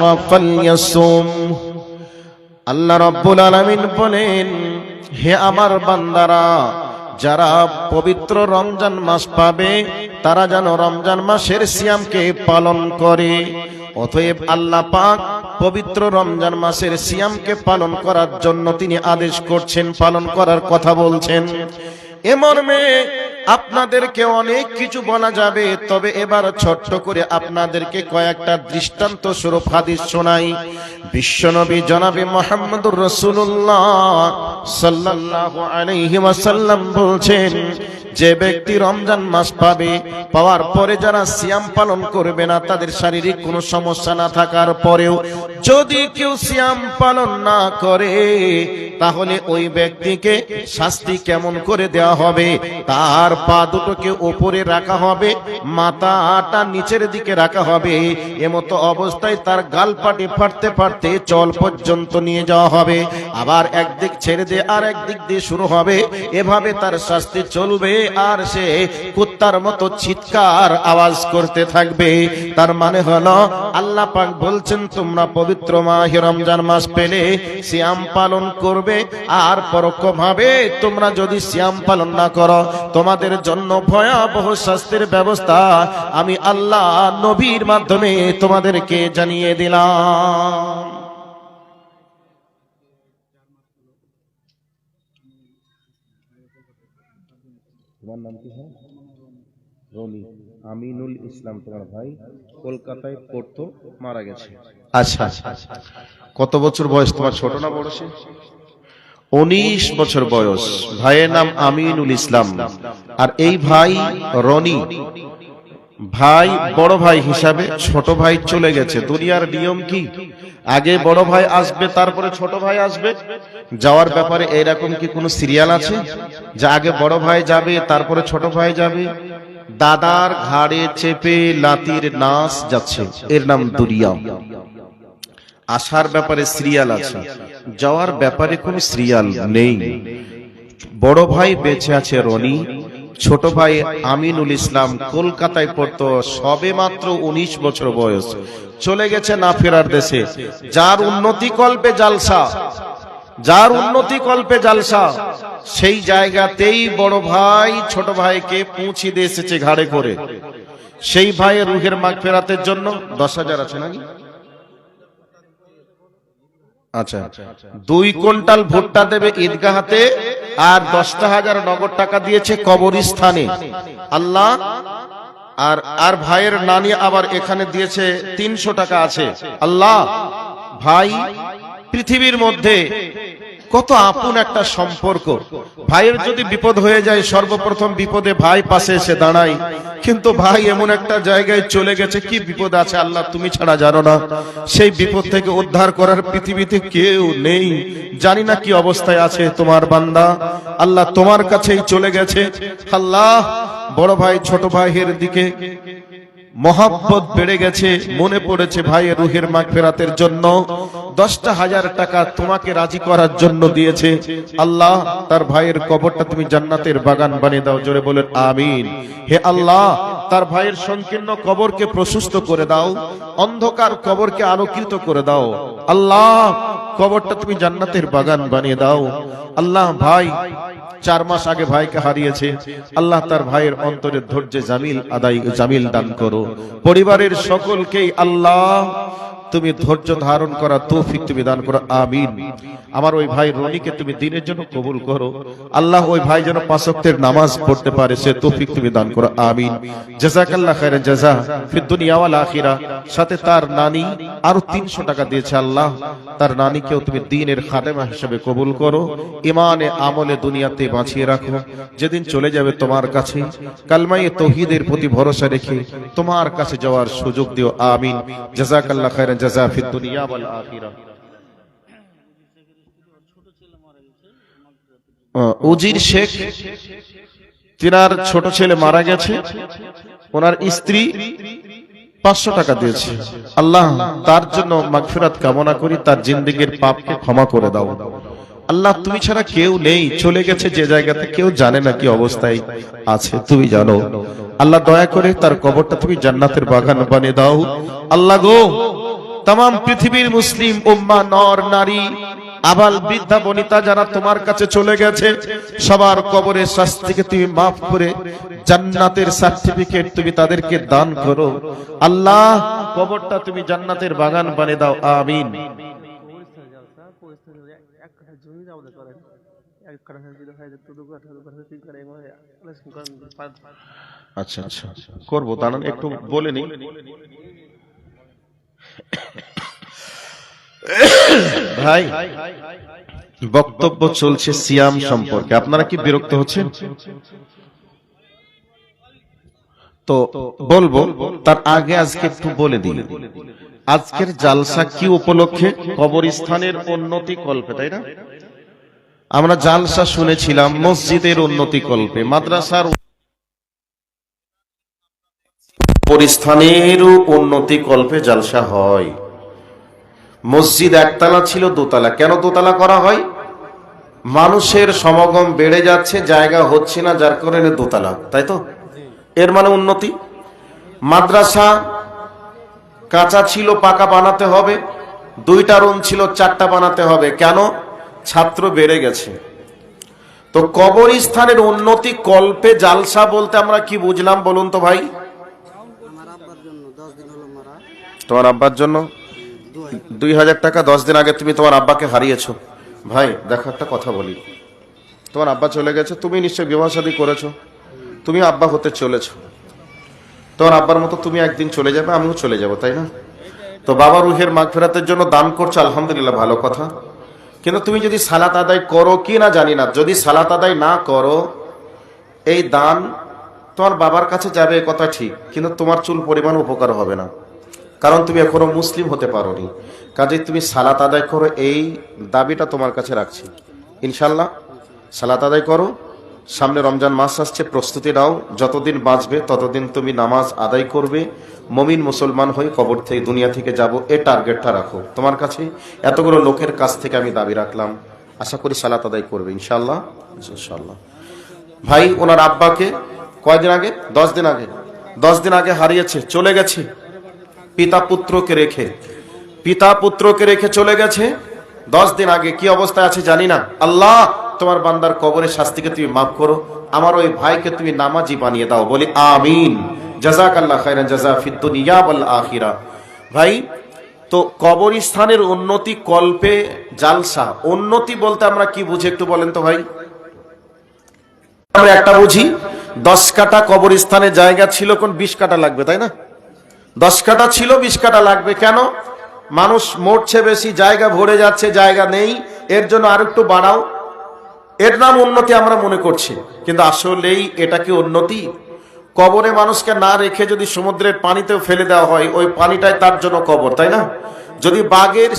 শাহরা ফালইয়াসুম। আল্লাহ রাব্বুল আলামিন বলেন, হে আমার বান্দারা, যারা পবিত্র রমজান মাস পাবে তারা যেন রমজান মাসের সিয়ামকে পালন করে। অতএব আল্লাহ পাক পবিত্র রমজান মাসের সিয়ামকে পালন করার জন্য তিনি আদেশ করছেন, পালন করার কথা বলছেন। এ মর্মে আপনাদেরকে অনেক কিছু বলা যাবে, তবে এবার ছোট্ট করে আপনাদেরকে কয়েকটা দৃষ্টান্ত স্বরূপ হাদিস শোনাই। বিশ্বনবী জনাবে মুহাম্মদুর রাসূলুল্লাহ সাল্লাল্লাহু আলাইহি ওয়াসাল্লাম বলছেন, যে ব্যক্তি রমজান মাস পাবে, পাওয়ার পরে যারা সিয়াম পালন করবে না, তাদের শারীরিক কোনো সমস্যা না থাকার পরেও যদি কেউ সিয়াম পালন না করে, তাহলে ওই ব্যক্তিকে শাস্তি কেমন করে দেওয়া হবে? তার পা দুটোকে উপরে রাখা হবে, মাথাটা নিচের দিকে রাখা হবে, এমতো অবস্থায় তার গালপাটি ফাটতে ফাটতে চল পর্যন্ত নিয়ে যাওয়া হবে। আবার একদিক ছেড়ে দিয়ে আর একদিক দিয়ে শুরু হবে, এভাবে তার শাস্তি চলবে। আর সে কুত্তার মতো চিৎকার আওয়াজ করতে থাকবে। তার মানে হলো আল্লাহ পাক বলছেন, তোমরা পবিত্র মাহে রমজান মাস পেলে সিয়াম পালন করবে, আর পরোক্ষভাবে তোমরা যদি সিয়াম পালন না করো, তোমাদের জন্য ভয়াবহ শাস্তির ব্যবস্থা আমি আল্লাহ নবীর মাধ্যমে তোমাদেরকে জানিয়ে দিলাম। তোমার নাম কি? হয় রনি আমিনুল ইসলাম, তোমার ভাই কলকাতায় পড়তো, মারা গেছে। আচ্ছা, কত বছর বয়স তোমার? ছোট না বড়? 19 বছর বয়স। ভাইয়ের নাম আমিনুল ইসলাম, আর এই ভাই রনি। ভাই বড় ভাই হিসাবে ছোট ভাই চলে গেছে। দুনিয়ার নিয়ম কি, আগে বড় ভাই আসবে তারপরে ছোট ভাই আসবে? যাওয়ার ব্যাপারে এরকম কি কোনো সিরিয়াল আছে যে আগে বড় ভাই যাবে তারপরে ছোট ভাই যাবে? দাদার ঘাড়ে চেপে লাতির নাচ যাচ্ছে, এর নাম দুনিয়া। আসার ব্যাপারে সিরিয়াল আছে, যাওয়ার ব্যাপারে কোনো সিরিয়াল নেই। বড় ভাই বেঁচে আছে রনি, ছোট ভাই আমিনুল ইসলাম কলকাতায় পড়তো, সবে মাত্র 19 বছর বয়স, চলে গেছে না ফেরার দেশে। যার উন্নতি কল্পে জালসা, যার উন্নতি কল্পে জালসা, সেই জায়গাতেই বড় ভাই ছোট ভাইকে পৌঁছে দিয়ে এসেছে ঘাড়ে করে। সেই ভাইয়ের রুহের মাগফিরাতের জন্য 10,000 আছে নাকি? আচ্ছা, 2 কুইন্টাল ভুট্টা দেবে ঈদগাহতে, আর 10,000 নগদ টাকা দিয়েছে কবরস্থানে। আল্লাহ। আর ভাইয়ের নানি আবার এখানে দিয়েছে 300 টাকা আছে। আল্লাহ। ভাই পৃথিবীর মধ্যে কত আপন একটা সম্পর্ক। ভাইয়ের যদি বিপদ হয়ে যায়, সর্বপ্রথম বিপদে ভাই পাশে এসে দাঁড়ায়, কিন্তু ভাই এমন একটা জায়গায় চলে গেছে, কি বিপদ আছে আল্লাহ তুমি ছাড়া জানো না। সেই বিপদ থেকে উদ্ধার করার পৃথিবীতে কেউ নেই। জানি না কি অবস্থায় আছে তোমার বান্দা, আল্লাহ তোমার কাছেই চলে গেছে। আল্লাহ, বড় ভাই ছোট ভাইয়ের দিকে মহব্বত বেড়ে গেছে, মনে পড়েছে ভাইয়ের রুহের মাগফিরাতের জন্য 10,000 টাকা তোমাকে রাজি করার জন্য দিয়েছে। আল্লাহ, তার ভাইয়ের কবরটা তুমি জান্নাতের বাগান বানিয়ে দাও, জোরে বলেন আমিন। হে আল্লাহ, তার ভাইয়ের সংকীর্ণ কবরকে প্রশস্ত করে দাও, অন্ধকার কবরকে আলোকিত করে দাও। আল্লাহ, কবরটা তুমি জান্নাতের বাগান বানিয়ে দাও। আল্লাহ, ভাই 4 মাস আগে ভাইকে হারিয়েছে। আল্লাহ, তার ভাইয়ের অন্তরের ধৈর্য জামিল দান করো। পরিবারের সকলকেই আল্লাহ তুমি ধৈর্য ধারণ করা তৌফিক তুমি দান করো, আমিন। আমার ওই ভাই রনিকে তুমি দিনের জন্য কবুল করো। আল্লাহ, ওই ভাই যেন 5 ওয়াক্তের নামাজ পড়তে পারে, সে তৌফিক তুমি দান করো, আমিন। জাযাকাল্লাহ খায়রান জাযা ফিদ দুনিয়া ওয়াল আখিরা। সাথে তার নানি আরো 300 টাকা দিয়েছে। আল্লাহ, তার নানিকেও তুমি দ্বীনের খাদেমা হিসেবে কবুল করো, ইমানে আমলে দুনিয়াতে বাঁচিয়ে রাখো। যেদিন চলে যাবে তোমার কাছে, কালমায়ে তাওহীদের প্রতি ভরসা রেখে তোমার কাছে যাওয়ার সুযোগ দিও, আমিন। জাযাকাল্লাহ খায়রান জাযা ফিদ দুনিয়া ওয়াল আখিরা। উজির শেখ, তিনার ছোট ছেলে মারা গেছে, ওনার স্ত্রী 500 টাকা দিয়েছে। আল্লাহ, তার জন্য মাগফিরাত কামনা করি, তার জিন্দেগীর পাপকে ক্ষমা করে দাও। আল্লাহ, তুমি ছাড়া কেউ নেই, চলে গেছে যে জায়গাতে, কেউ জানে না কি অবস্থায় আছে, তুমি জানো। আল্লাহ, দয়া করে তার কবরটা তুমি জান্নাতের বাগান বানিয়ে দাও। আল্লাহ গো, तमाम পৃথিবীর মুসলিম উম্মাহ, নর নারী, আবাল বৃদ্ধা বনিতা যারা তোমার কাছে চলে গেছে, সবার কবরের শাস্তিকে তুমি মাফ করে জান্নাতের সার্টিফিকেট তুমি তাদেরকে দান করো। আল্লাহ, কবরটা তুমি জান্নাতের বাগান বানিয়ে দাও, আমিন। আচ্ছা আচ্ছা, করবো, দাঁড়ান একটু বলে নি। ভাই, বক্তব্য চলছে সিয়াম সম্পর্কে, আপনারা কি বিরক্ত হচ্ছেন? তো বলবো, তার আগে আজকে একটু বলে দিই, আজকের জালসা কি উপলক্ষে? কবরস্থানের উন্নতি কল্পে, তাই না? আমরা জালসা শুনেছিলাম মসজিদের উন্নতি কল্পে, মাদ্রাসার কবরস্থানের উন্নতি কল্পে জালসা হয়। মসজিদ একতলা ছিল, দোতলা। কেন দোতলা করা হয়? মানুষের সমাগম বেড়ে যাচ্ছে, জায়গা হচ্ছে না, যার কারণে দোতলা, তাই তো? এর মানে উন্নতি। মাদ্রাসা কাঁচা ছিল, পাকা বানাতে হবে। 2টা রুম ছিল, 4টা বানাতে হবে। কেন? ছাত্র বেড়ে গেছে। তো কবরস্থানের উন্নতি কল্পে জালসা বলতে আমরা কি বুঝলাম বলুন তো ভাই? তোমার আব্বার জন্য 2000 টাকা 10 দিন আগে তুমি তোমার আব্বাকে হারিয়েছো। ভাই দেখো, একটা কথা বলি, তোমার আব্বা চলে গেছে, তুমি নিশ্চয় বিবাহ শাদী করেছো, তুমি আব্বা হতে চলেছো। তোমার আব্বার মতো তুমি একদিন চলে যাবে, আমিও চলে যাব, তাই না? তো বাবা রুহের মাগফিরাতের জন্য দান করছো, আলহামদুলিল্লাহ, ভালো কথা। কিন্তু তুমি যদি সালাত আদায় করো কি না জানি না, যদি সালাত আদায় না করো, এই দান তোমার বাবার কাছে যাবে, কথা ঠিক, কিন্তু তোমার চুল পরিমাণ উপকার হবে না, কারণ তুমি এখনো মুসলিম হতে পারোনি। কাজেই তুমি সালাত আদায় করো, এই দাবিটা তোমার কাছে রাখছি। ইনশাল্লাহ সালাত আদায় করো। সামনে রমজান মাস আসছে, প্রস্তুতি নাও। যতদিন বাঁচবে ততদিন তুমি নামাজ আদায় করবে, মুমিন মুসলমান হয়ে কবর থেকে, দুনিয়া থেকে যাব, এই টার্গেটটা রাখো। তোমার কাছে এতগুলো লোকের কাছ থেকে আমি দাবি রাখলাম, আশা করি সালাত আদায় করবে ইনশাল্লাহ। ইনশাল্লাহ। ভাই ওনার আব্বাকে কয়দিন আগে? 10 দিন আগে। 10 দিন আগে হারিয়েছে, চলে গেছে পিতা পুত্রকে রেখে চলে গেছে 10 দিন আগে। কি অবস্থায় আছে জানি না। আল্লাহ, তোমার বান্দার কবরের শাস্তিকে তুমি মাফ করো, আমার ওই ভাইকে তুমি নামাজি বানিয়ে দাও, বলি আমিন। জাযাকাল্লাহ খায়রান জাযা ফিদ দুনিয়া ওয়াল আখিরা। ভাই, তো কবরস্থানের উন্নতি কল্পে জালসা, উন্নতি বলতে আমরা কি বুঝি একটু বলেন তো ভাই? আমরা একটা বুঝি, 10 কাঠা কবরস্থানে জায়গা ছিল, কোন 20 কাঠা লাগবে, তাই না? 10 কাঠা ছিল, 20 কাঠা লাগবে। কেন? মানুষ মরছে বেশি, জায়গা ভরে যাচ্ছে, জায়গা নেই, এর জন্য আর একটু বাড়াও। এর নাম উন্নতি আমরা মনে করছি, কিন্তু আসলেই এটা কি উন্নতি? কবরে মানুষকে না রেখে যদি সমুদ্রের পানিতেও ফেলে দেওয়া হয়, ওই পানিটাই তার জন্য কবর, তাই না? যদি বাঘের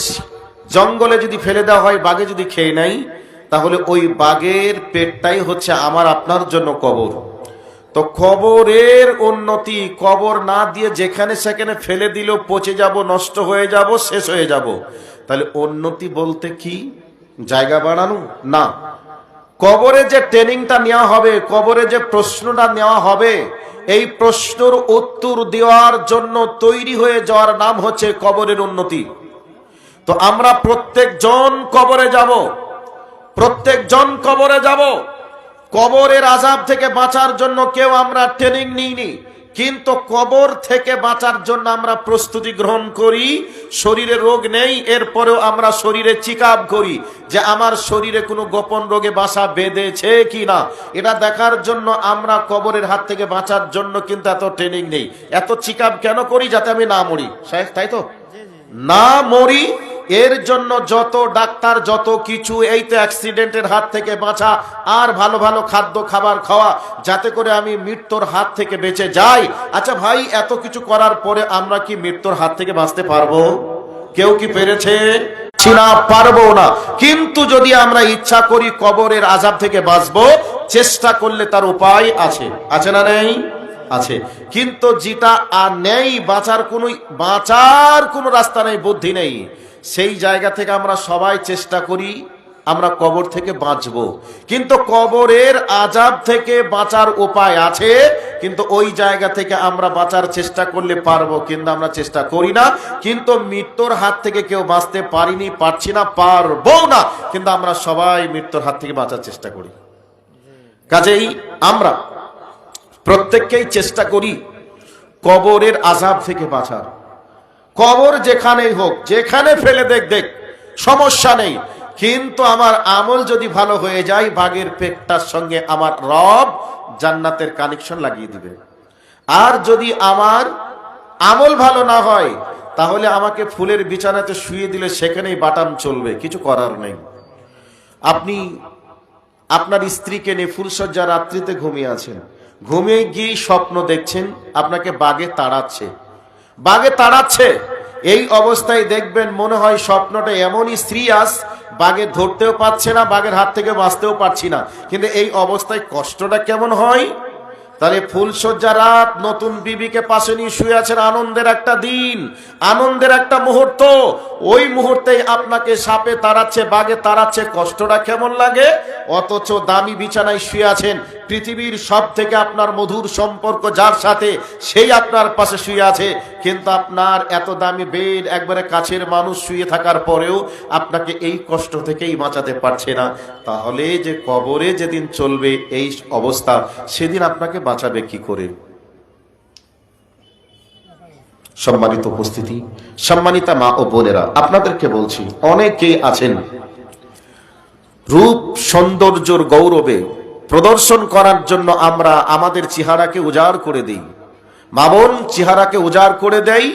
জঙ্গলে যদি ফেলে দেওয়া হয়, বাঘে যদি খেয়ে নেয়, তাহলে ওই বাঘের পেটটাই হচ্ছে আমার আপনার জন্য কবর। তো কবরের উন্নতি, কবর না দিয়ে যেখানে সেখানে ফেলে দিলেও পচে যাব, নষ্ট হয়ে যাব, শেষ হয়ে যাব। তাহলে উন্নতি বলতে কি জায়গা বাড়ানো না, কবরে যে ট্রেনিংটা নেওয়া হবে, কবরে যে প্রশ্নটা নেওয়া হবে, এই প্রশ্নের উত্তর দেওয়ার জন্য তৈরি হয়ে যাওয়ার নাম হচ্ছে কবরের উন্নতি। তো আমরা প্রত্যেকজন কবরে যাব। কবরের আযাব থেকে বাঁচার জন্য কেউ আমরা ট্রেনিং নিইনি, কিন্তু কবর থেকে বাঁচার জন্য আমরা প্রস্তুতি গ্রহণ করি। শরীরে রোগ নেই, এরপরেও আমরা শরীরে চেক আপ করি যে আমার শরীরে কোনো গোপন রোগে বাসা বেঁধেছে কিনা। এটা দেখার জন্য আমরা কবরের হাত থেকে বাঁচার জন্য কিন্তু এত ট্রেনিং নেই, এত চেক আপ কেন করি? যাতে আমি না মরি, তাই তো? না মরি, এর জন্য যত ডাক্তার, যত কিছু, এই তো অ্যাক্সিডেন্টের হাত থেকে বাঁচা, আর ভালো ভালো খাদ্য খাবার খাওয়া, যাতে করে আমি মৃত্যুর হাত থেকে বেঁচে যাই। আচ্ছা ভাই, এত কিছু করার পরে আমরা কি মৃত্যুর হাত থেকে বাঁচতে পারবো? কেউ কি পেরেছে? না, পারবো না। কিন্তু যদি আমরা ইচ্ছা করি কবরের আযাব থেকে বাঁচবো, চেষ্টা করলে তার উপায় আছে, আছে না নেই? আছে। কিন্তু যেটা আর নেই, বাঁচার কোনো রাস্তা নেই, বুদ্ধি নেই, সেই জায়গা থেকে আমরা সবাই চেষ্টা করি আমরা কবর থেকে বাঁচবো, কিন্তু কবরের আযাব থেকে বাঁচার উপায় আছে, কিন্তু ওই জায়গা থেকে আমরা বাঁচার চেষ্টা করলে পারবো, কিন্তু আমরা চেষ্টা করি না। কিন্তু মৃত্যুর হাত থেকে কেউ বাঁচতে পারিনি, পারছি না, পারবো না, কিন্তু আমরা সবাই মৃত্যুর হাত থেকে বাঁচার চেষ্টা করি। কাজেই আমরা প্রত্যেককেই চেষ্টা করি কবরের আযাব থেকে বাঁচার। কবর যেখানেই হোক, যেখানে ফেলে দেখ দেখ, সমস্যা নেই, কিন্তু আমার আমল যদি ভালো হয়ে যায়, বাঘের পেটটার সঙ্গে আমার রব জান্নাতের কানেকশন লাগিয়ে দিবে। আর যদি আমার আমল ভালো না হয়, তাহলে আমাকে ফুলের বিছানাতে শুয়ে দিলে সেখানেই বাটাম চলবে, কিছু করার নেই। আপনি আপনার স্ত্রীকে নিয়ে ফুলসজ্জা রাত্রিতে ঘুমিয়ে আছেন, ঘুমিয়ে গিয়ে স্বপ্ন দেখছেন আপনাকে বাঘে তাড়াচ্ছে, বাঘে তাড়াচ্ছে। এই অবস্থায় দেখবেন মনে হয় স্বপ্নটা এমনই সিরিয়াস, বাঘে ধরতেও পারছে না, বাঘের হাত থেকে বাঁচতেও পারছি না, কিন্তু এই অবস্থায় কষ্টটা কেমন হয়। তাহলে ফুলসজ্জা রাত, নতুন বিবিকে পাশে নিয়ে শুয়ে আছেন, আনন্দের একটা দিন, আনন্দের একটা মুহূর্ত, ওই মুহূর্তেই আপনাকে সাপে তাড়াচ্ছে, বাঘে তাড়াচ্ছে, কষ্টটা কেমন লাগে। অথচ দামি বিছানায় শুয়ে আছেন, পৃথিবীর সব থেকে আপনার মধুর সম্পর্ক যার সাথে, সেই আপনার পাশে শুয়ে আছে, কিন্তু আপনার এত দামি বেড, একবারে কাছের মানুষ শুয়ে থাকার পরেও আপনাকে এই কষ্ট থেকেই বাঁচাতে পারছে না। তাহলে যে কবরে যেদিন চলবে এই অবস্থা, সেদিন আপনাকে বাঁচাবে কি করে? সম্মানিত উপস্থিতি, সম্মানিতা মা ও বোনেরা, আপনাদেরকে বলছি, অনেকেই আছেন রূপ সৌন্দর্যর গৌরবে প্রদর্শন করার জন্য আমরা আমাদের চেহারাকে উজাড় করে দিই। মা বোন চেহারাকে উজাড় করে দেয়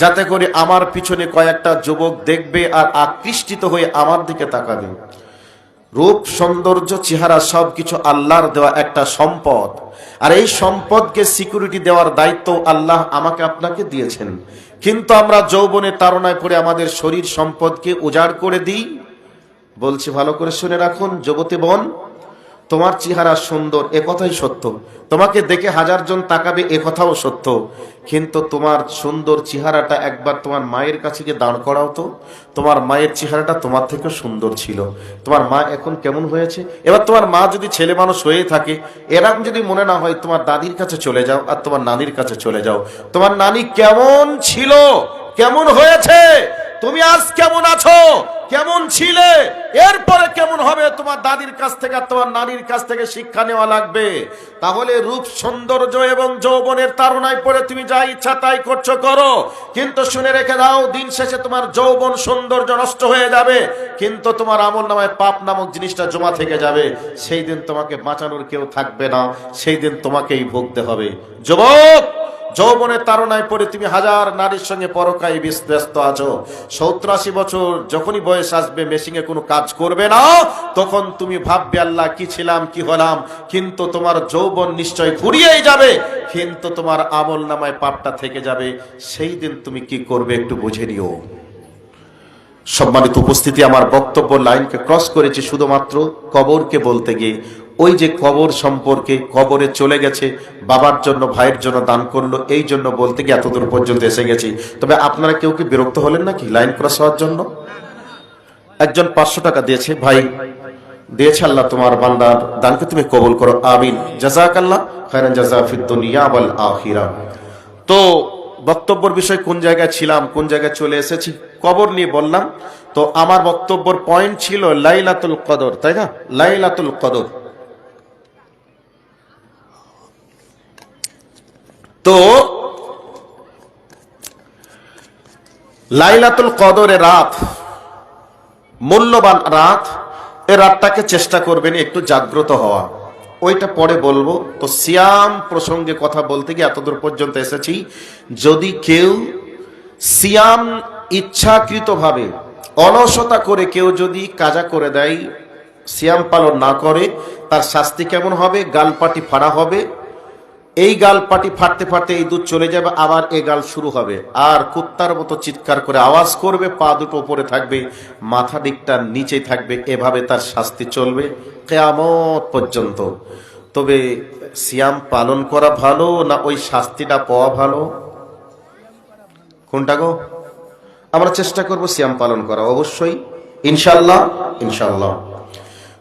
যাতে করে আমার পিছনে কয়েকটা যুবক দেখবে আর আকৃষ্টিত হয়ে আমার দিকে তাকাবে। রূপ সৌন্দর্য চেহারা সবকিছু আল্লাহর দেওয়া একটা সম্পদ, আর এই সম্পদকে সিকিউরিটি দেওয়ার দায়িত্ব আল্লাহ আমাকে আপনাকে দিয়েছেন। কিন্তু আমরা যৌবনের তাড়নায় পড়ে আমাদের শরীর সম্পদকে উজাড় করে দিই। বলছি ভালো করে শুনে রাখুন যুবতী বোন, তোমার চেহারা সুন্দর, এ কথাই সত্য, তোমাকে দেখে হাজার জন তাকাবে, এ কথাও সত্য, কিন্তু তোমার সুন্দর চেহারাটা একবার তোমার মায়ের কাছে গিয়ে দাঁড় করাও তো। তোমার মায়ের চেহারাটা তোমার থেকে সুন্দর ছিল, তোমার মা এখন কেমন হয়েছে। এবার তোমার মা যদি ছেলে মানুষ হয়ে থাকে, এরকম যদি মনে না হয়, তোমার দাদির কাছে চলে যাও আর তোমার নানির কাছে চলে যাও। তোমার নানি কেমন ছিল, কেমন হয়েছে, তুমি আজ কেমন আছো, কেমন ছিলে, এরপরে কেমন হবে, তোমার দাদির কাছ থেকে আর তোমার নানির কাছ থেকে শিক্ষা নেওয়া লাগবে। তাহলে রূপ সৌন্দর্য এবং যৌবনের তাড়নায় পড়ে তুমি যা ইচ্ছা তাই করছো, করো, কিন্তু শুনে রেখে দাও, দিন শেষে তোমার যৌবন সৌন্দর্য নষ্ট হয়ে যাবে, কিন্তু তোমার আমল নামায় পাপ নামক জিনিসটা জমা থেকে যাবে। সেই দিন তোমাকে বাঁচানোর কেউ থাকবে না, সেই দিন তোমাকেই ভুগতে হবে। যুবক, যৌবনের তাড়নায় পড়ে তুমি হাজার নারীর সঙ্গে পরকায় ব্যস্ত আছো। 70-80 বছর যখনই বয়স আসবে, মেশিনে কোনো কাজ করবে না, তখন তুমি ভাববে আল্লাহ কি ছিলাম, কি হলাম, কিন্তু তোমার যৌবন নিশ্চয় ফুরিয়েই যাবে, কিন্তু তোমার আমল নামায় পাপটা থেকে যাবে। সেই দিন তুমি কি করবে একটু বুঝে নিও। সম্মানিত উপস্থিতি, আমার বক্তব্য লাইনকে ক্রস করেছি শুধুমাত্র কবরকে বলতে গিয়ে। ওই যে কবর সম্পর্কে, কবরে চলে গেছে, বাবার জন্য ভাইয়ের জন্য দান করলো, এই জন্য বলতে গিয়ে এতদূর পর্যন্ত এসে গেছি। তবে আপনারা কেউ কি বিরক্ত হলেন নাকি লাইন ক্রস হওয়ার জন্য? একজন 500 টাকা দিয়েছে, ভাই দিয়েছে, আল্লাহ তোমার বান্দার দানকে তুমি কবুল করো, আমিন, জাযাকাল্লাহ খায়রান জাযা ফিদ দুনিয়া ওয়াল আখিরা। তো বক্তব্যের বিষয় কোন জায়গায় ছিলাম, কোন জায়গায় চলে এসেছি, কবর নিয়ে বললাম। তো আমার বক্তব্যের পয়েন্ট ছিল লাইলাতুল কদর, তাই না? লাইলাতুল কদর। তো লাইলাতুল কদরের রাত, মূল্যবান রাত, এই রাতটাকে চেষ্টা করবেন একটু জাগ্রত হওয়া, ওইটা পরে বলবো। তো সিয়াম প্রসঙ্গে কথা বলতে গিয়ে এতদূর পর্যন্ত এসেছি। যদি কেউ সিয়াম ইচ্ছাকৃতভাবে অলসতা করে কেউ যদি কাজা করে দেয়, সিয়াম পালন না করে, তার শাস্তি কেমন হবে? গালপাটি ফাড়া হবে। এই গাল পাটি ফাটতে ফাটতে এই দুধ চলে যাবে, আবার এই গাল শুরু হবে, আর কুত্তার মতো চিৎকার করে আওয়াজ করবে, পা দুটো উপরে থাকবে, মাথা দিকটা নিচে থাকবে, এভাবে তার শাস্তি চলবে কিয়ামত পর্যন্ত। তবে সিয়াম পালন করা ভালো না ওই শাস্তিটা পাওয়া ভালো? কোনটা গো? আমরা চেষ্টা করব সিয়াম পালন করা, অবশ্যই, ইনশাআল্লাহ, ইনশাআল্লাহ।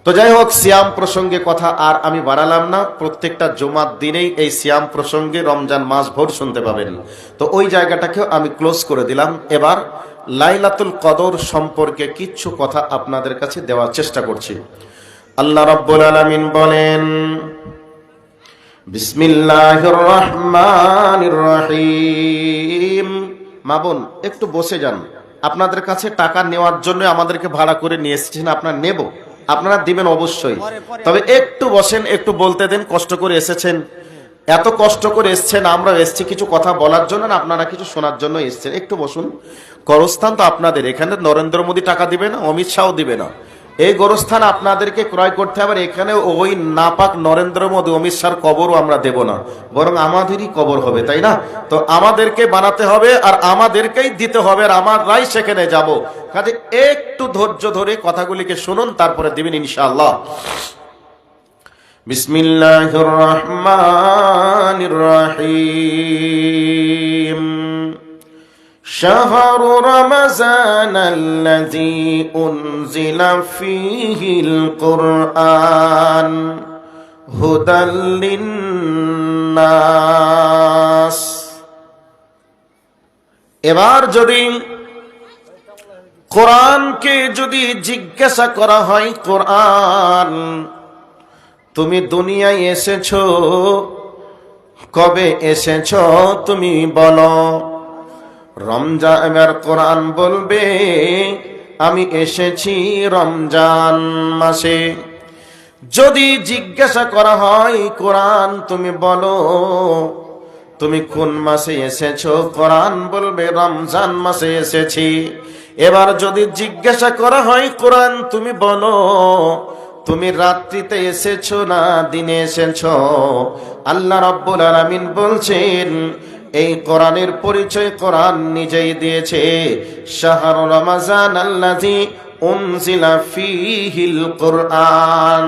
তো যাই হোক, সিয়াম প্রসঙ্গে কথা আর আমি বাড়ালাম না। প্রত্যেকটা জুমার দিনেই এই সিয়াম প্রসঙ্গে রমজান মাস ভোর শুনতে পাবেন। তো ওই জায়গাটাকেও আমি ক্লোজ করে দিলাম। এবার লাইলাতুল কদর সম্পর্কে কিছু কথা আপনাদের কাছে দেওয়ার চেষ্টা করছি। আল্লাহ রাব্বুল আলামিন বলেন, বিসমিল্লাহির রহমানির রহিম। মা বোন একটু বসে যান। আপনাদের কাছে টাকা নেওয়ার জন্য আমাদেরকে ভাড়া করে নিয়ে এসেছেন, আপনারা নেব, আপনারা দিবেন অবশ্যই। তবে একটু বসেন, একটু বলতে দেন। কষ্ট করে এসেছেন, এত কষ্ট করে এসেছেন, আমরা এসেছি কিছু কথা বলার জন্য না আপনারা কিছু শোনার জন্য এসেছেন। একটু বসুন। গোরস্থান তো আপনাদের, এখানে নরেন্দ্র মোদী টাকা দিবে না, অমিত শাহ দিবে না। এই গোরস্থান আপনাদেরকে ক্রয় করতে হবে। এখানে ওই নাপাক নরেন্দ্র মোদী অমিত শাহর কবরও আমরা দেব না, বরং আমাদেরই কবর হবে, তাই না? তো আমাদেরকে বানাতে হবে আর আমাদেরকেই দিতে হবে, আর আমরাই সেখানে যাব। কাজে একটু ধৈর্য ধরে কথাগুলিকে শুনুন, তারপরে দিবেন ইনশাআল্লাহ। বিসমিল্লাহির রহমানির রহিম। شهر رمضان الذي أنزل فيه القرآن هدى للناس। এবার যদি কোরআনকে যদি জিজ্ঞাসা করা হয়, কোরআন তুমি দুনিয়ায় এসেছো, কবে এসেছো তুমি বলো। রমজান, এবার কোরআন বলবে আমি এসেছি রমজান মাসে। যদি জিজ্ঞাসা করা হয় কোরআন তুমি বলো তুমি কোন মাসে এসেছো, কোরআন বলবে রমজান মাসে এসেছি। এবার যদি জিজ্ঞাসা করা হয় কোরআন তুমি বলো তুমি রাত্রিতে এসেছো না দিনে এসেছো, আল্লাহ রাব্বুল আলামিন বলছেন এই কোরআনের পরিচয় কোরআন নিজেই দিয়েছে। শাহরু রমাজান আল্লাযী উনজিলা ফীহিল কুরআন।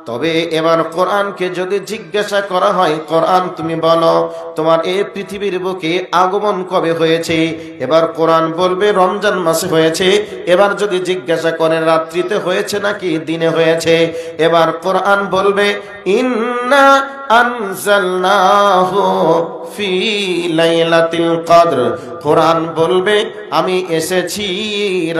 তবে এবার কোরআনকে যদি জিজ্ঞাসা করা হয় কোরআন তুমি বলো তোমার এই পৃথিবীর বুকে আগমন কবে হয়েছে, এবার কোরআন বলবে রমজান মাসে হয়েছে। এবার যদি জিজ্ঞাসা করে রাত্রিতে হয়েছে নাকি দিনে হয়েছে, এবার কোরআন বলবে ইন্না আনজালনাহু ফি লাইলাতিল কদর। কোরআন বলবে আমি এসেছি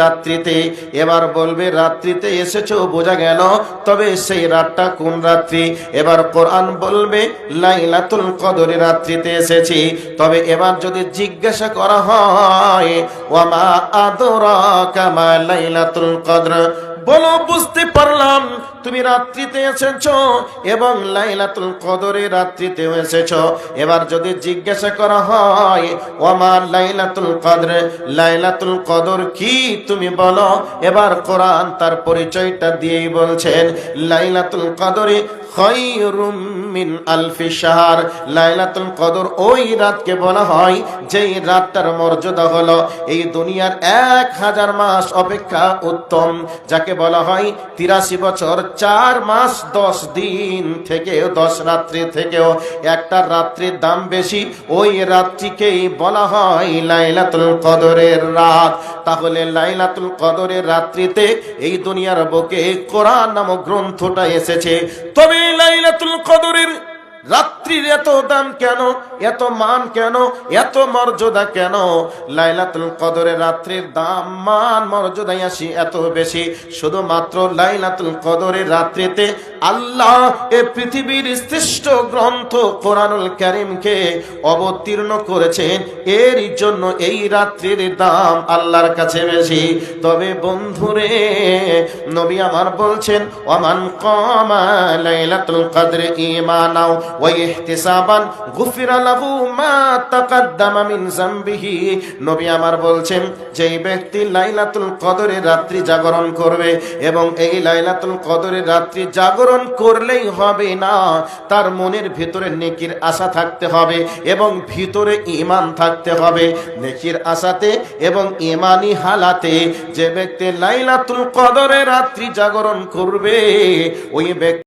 রাত্রিতে। এবার বলবে রাত্রিতে এসেছো বোঝা গেল, তবে সেই রাতটা কোন রাত্রি? এবার কোরআন বলবে লাইলাতুল কদর রাত্রিতে এসেছি। তবে এবার যদি জিজ্ঞাসা করা হয় ওয়ামা আদরাকা মা লাইলাতুল কদর, বলো বুঝতে পারলাম তুমি রাত্রিতে এসেছো এবং লাইলাতুল কদরে রাত্রিতে এসেছো। এবার যদি জিজ্ঞাসা করা হয় ওয়ামা লাইলাতুল কদর, লাইলাতুল কদর কি তুমি বলো। এবার কোরআন তার পরিচয়টা দিয়েই বলছেন লাইলাতুল কদরে খায়রুম মিন আলফি শাহর। লাইলাতুল কদর ওই রাতকে বলা হয় যেই রাতটার মর্যাদা হলো এই দুনিয়ার 1000 মাস অপেক্ষা উত্তম, যাকে বলা হয় 83 বছর 4 মাস 10 দিন থেকে 10 রাত্রি থেকেও একটা রাত্রির দাম বেশি। ওই রাত্রিকেই বলা হয় লাইলাতুল কদরের রাত। তাহলে লাইলাতুল কদরের রাত্রিতে এই দুনিয়ার বুকে কোরআন নামক গ্রন্থটা এসেছে। তবে লাইলাতুল কদরের রাত্রির এত দাম কেন, এত মান কেন, এত মর্যাদা কেন? লাইলাতুল কদরের রাত্রির দাম মান মর্যাদা এত বেশি শুধুমাত্র লাইলাতুল কদরের রাত্রিতে আল্লাহ এই পৃথিবীর শ্রেষ্ঠ গ্রন্থ কোরআনুল কারীমকে অবতীর্ণ করেছেন। এর জন্য এই রাত্রির দাম আল্লাহর কাছে বেশি। তবে বন্ধুরে নবী আমার বলছেন ওয়ামান কামা লাইলাতুল কদর ঈমানাও ওয়া ইহতিসাবান গুফিরা লাহু মা তাকাদ্দামা মিন যামবিহি। নবী আমার বলছেন যেই ব্যক্তি লাইলাতুল কদরের রাত্রি জাগরণ করবে, এবং এই লাইলাতুল কদরের রাত্রি জাগরণ করলেই হবে না, তার মনের ভিতরে নেকির আশা থাকতে হবে এবং ভিতরে ঈমান থাকতে হবে। নেকির আশাতে এবং ঈমানি হালাতে যে ব্যক্তি লাইলাতুল কদরের রাত্রি জাগরণ করবে ওই ব্যক্তি